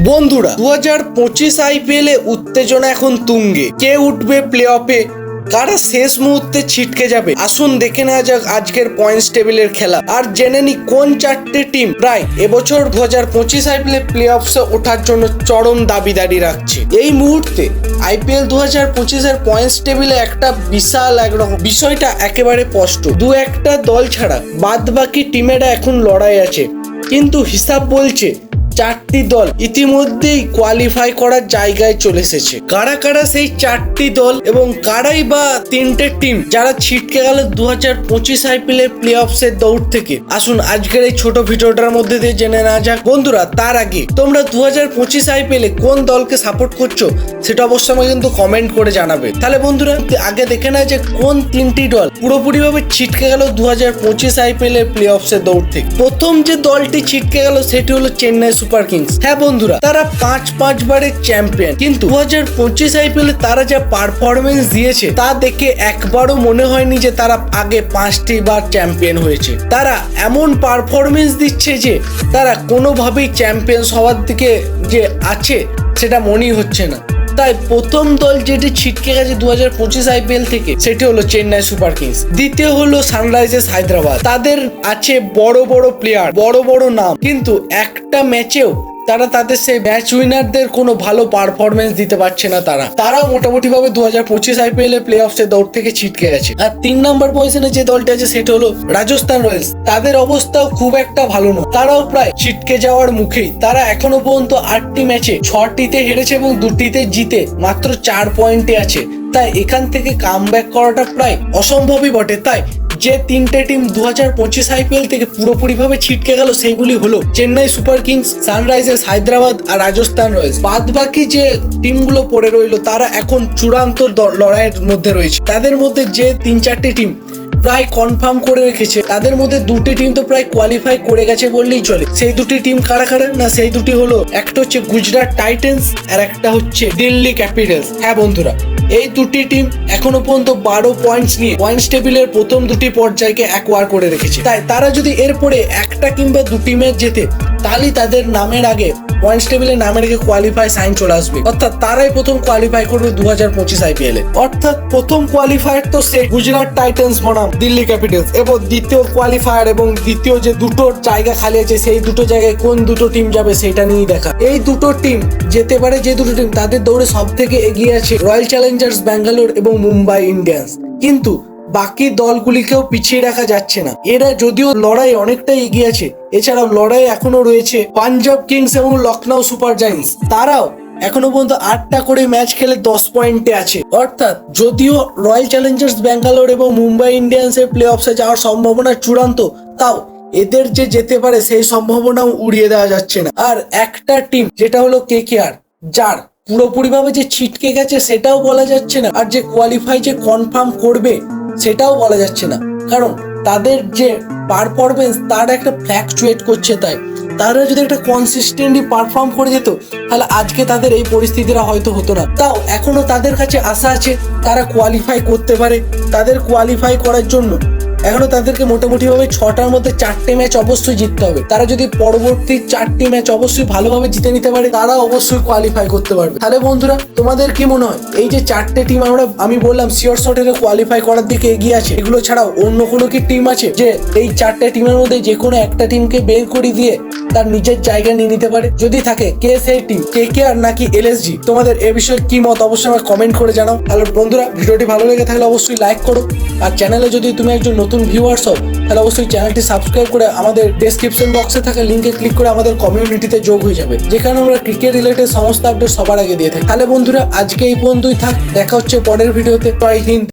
বন্ধুরা 2025 আইপিএল এ উত্তেজনা এখন তুঙ্গে। কে উঠবে প্লে অফে, কারা শেষ মুহূর্তে ছিটকে যাবে, আসুন দেখে নেওয়া যাক আজকের পয়েন্টস টেবিলের খেলা। আর জেনে নি কোন চারটে টিম প্রায় এবছর 2025 আইপিএল প্লে অফসে ওঠার জন্য চরম দাবিদারি রাখছে। এই মুহূর্তে আইপিএল 2025 এর পয়েন্টস টেবিলে একটা বিশাল একরকম বিষয়টা একেবারে স্পষ্ট। দু একটা দল ছাড়া বাদ বাকি টিমেরা এখন লড়াই আছে, কিন্তু হিসাব বলছে চারটি দল ইতিমধ্যেই কোয়ালিফাই করার জায়গায় চলে এসেছে। কারা কারা সেই চারটি দল এবং কারাই বা তিনটে টিম যারা ছিটকে গেল 2025 আইপিএল এর প্লে অফসের দৌড় থেকে, আসুন আজকের এই ছোট ভিডিওটার মধ্যে দিয়ে জেনে নেওয়া যাক। বন্ধুরা তার আগে তোমরা 2025 আইপিএল এ কোন দলকে সাপোর্ট করছো সেটা অবশ্যই আমাকে কিন্তু কমেন্ট করে জানাবে। তাহলে বন্ধুরা আগে দেখে নেওয়া যাক কোন তিনটি দল পুরোপুরি ভাবে ছিটকে গেল 2025 আইপিএল এর প্লে অফসের দৌড় থেকে। প্রথম যে দলটি ছিটকে গেল সেটি হলো চেন্নাই সুপার কিংস। হ্যাঁ বন্ধুরা, তারা পাঁচ বারের চ্যাম্পিয়ন, কিন্তু 2025 আইপিএল তারা যা পারফরমেন্স দিয়েছে তা দেখে একবারও মনে হয়নি যে তারা আগে 5টি বার চ্যাম্পিয়ন হয়েছে। তারা এমন পারফরমেন্স দিচ্ছে যে তারা কোনোভাবেই চ্যাম্পিয়ন্স হওয়ার দিকে যে আছে সেটা মনেই হচ্ছে না। তাই প্রথম দল যেটি ছিটকে গেছে 2025 আইপিএল থেকে সেটি হলো চেন্নাই সুপার কিংস। দ্বিতীয় হলো সানরাইজার্স হায়দ্রাবাদ। তাদের আছে বড় বড় প্লেয়ার, বড় বড় নাম, কিন্তু একটা ম্যাচেও তারা তাদের সেই ম্যাচ উইনারদের কোনো ভালো পারফরমেন্স দিতে পারছে না। তারাও মোটামুটি ভাবে 2025 আইপিএল এর প্লে অফসের দৌড় থেকে ছিটকে গেছে। আর 3 নম্বর পজিশনে যে দলটা আছে সেটা হলো রাজস্থান রয়্যালস। তাদের অবস্থাও খুব একটা ভালো নয়, তারাও প্রায় ছিটকে যাওয়ার মুখেই। তারা এখনো পর্যন্ত 8টি ম্যাচে 6টিতে হেরেছে এবং 2টিতে জিতে মাত্র 4 পয়েন্টে আছে। তাই এখান থেকে কামব্যাক করাটা প্রায় অসম্ভবই বটে। তাই যে তিনটে টিম 2025 আইপিএল থেকে পুরোপুরি ভাবে ছিটকে গেল সেইগুলি হলো Chennai Super Kings, Sunrisers Hyderabad আর রাজস্থান রয়্যালস। বাদ বাকি যে টিমগুলো পড়ে রইলো তারা এখন চূড়ান্ত লড়াইয়ের মধ্যে রয়েছে। তাদের মধ্যে যে 3-4টি টিম প্রায় কনফার্ম করে রেখেছে, তাদের মধ্যে 2টি টিম তো প্রায় কোয়ালিফাই করে গেছে বললেই চলে। সেই 2টি টিম কারা কারা না, সেই 2টি হলো একটা হচ্ছে গুজরাট টাইটান্স আর একটা হচ্ছে দিল্লি ক্যাপিটালস। হ্যাঁ বন্ধুরা, এই 2টি টিম এখনো পর্যন্ত 12 পয়েন্টস নিয়ে পয়েন্টস টেবিলের প্রথম 2টি পর্যায়কে অ্যাকোয়ার করে রেখেছে। তাই তারা যদি এরপরে একটা কিংবা 2টি ম্যাচ জেতে তাহলেই তাদের নামের আগে পয়েন্টস টেবিলে নামের আগে কোয়ালিফাই সাইন চলে আসবে। অর্থাৎ তারাই প্রথম কোয়ালিফাই করবে 2025 আইপিএল এ। অর্থাৎ প্রথম কোয়ালিফায়ার তো সে গুজরাট টাইটান্স বনাম দিল্লি ক্যাপিটালস, এবং দ্বিতীয় কোয়ালিফায়ার এবং দ্বিতীয় যে দুটো জায়গা খালি আছে সেই দুটো জায়গায় কোন দুটো টিম যাবে সেটা নিয়েই দেখা। এই দুটো টিম যেতে পারে, যে দুটো টিম তাদের দৌড়ে সব থেকে এগিয়ে আছে রয়্যাল চ্যালেঞ্জার্স ব্যাঙ্গালোর এবং মুম্বাই ইন্ডিয়ান্স। কিন্তু বাকি দলগুলিকেও পিছিয়ে রাখা যাচ্ছে না। এরা যদিও লড়াই অনেকটাই এগিয়ে আছে, এছাড়াও লড়াই এখনো রয়েছে পাঞ্জাব কিংস এবং লখনৌ সুপার জায়ান্টস। তারাও এখনো পর্যন্ত 8টা করে ম্যাচ খেলে 10 পয়েন্টে আছে। অর্থাৎ যদিও রয়্যাল চ্যালেঞ্জার্স ব্যাঙ্গালোর এবং মুম্বাই ইন্ডিয়ান্সের প্লে অফসে যাওয়ার সম্ভাবনা চূড়ান্ত, তাও এদের যে যেতে পারে সেই সম্ভাবনাও উড়িয়ে দেওয়া যাচ্ছে না। আর একটা টিম যেটা হলো কেকেআর, যার পুরোপুরি ভাবে যে ছিটকে গেছে সেটাও বলা যাচ্ছে না, আর যে কোয়ালিফাই যে কনফার্ম করবে সেটাও বলা যাচ্ছে না, কারণ তাদের যে পারফরমেন্স তার একটা ফ্ল্যাকচুয়েট করছে। তাই তারা যদি একটা কনসিস্টেন্টলি পারফর্ম করে যেত তাহলে আজকে তাদের এই পরিস্থিতিটা হয়তো হতো না। তাও এখনো তাদের কাছে আশা আছে, তারা কোয়ালিফাই করতে পারে। তাদের কোয়ালিফাই করার জন্য এখনো তাদেরকে মোটামুটি ভাবে 6টার মধ্যে 4টে ম্যাচ অবশ্যই জিততে হবে। তারা যদি পরবর্তী 4টি ম্যাচ অবশ্যই ভালোভাবে জিতে নিতে পারে তারা অবশ্যই কোয়ালিফাই করতে পারবে। তাহলে বন্ধুরা তোমাদের কি মনে হয়, এই যে 4টে টিম আমি বললাম শিওর শটের কোয়ালিফাই করার দিকে এগিয়ে আছে, এগুলো ছাড়াও অন্য কোনো কি টিম আছে যে এই 4টে টিমের মধ্যে যে কোনো একটা টিমকে বের করে দিয়ে তার নিজের জায়গা নিয়ে নিতে পারে? যদি থাকে কে সেই টিম, কেকেআর নাকি এলএসজি? তোমাদের এ বিষয়ে কি মত অবশ্যই আমাকে কমেন্ট করে জানাও। তাহলে বন্ধুরা ভিডিওটি ভালো লেগে থাকলে অবশ্যই লাইক করো, আর চ্যানেলে যদি তুমি একজন নতুন ভিউয়ার্স হও তাহলে অবশ্যই চ্যানেলটি সাবস্ক্রাইব করে আমাদের ডেসক্রিপশন বক্সে থাকা লিঙ্কে ক্লিক করে আমাদের কমিউনিটিতে যোগ হয়ে যাবে, যেখানে আমরা ক্রিকেট রিলেটেড সমস্ত আপডেট সবার আগে দিয়ে থাকি। তাহলে বন্ধুরা আজকে এই পর্যন্তই থাক, দেখা হচ্ছে পরের ভিডিওতে। জয় হিন্দ।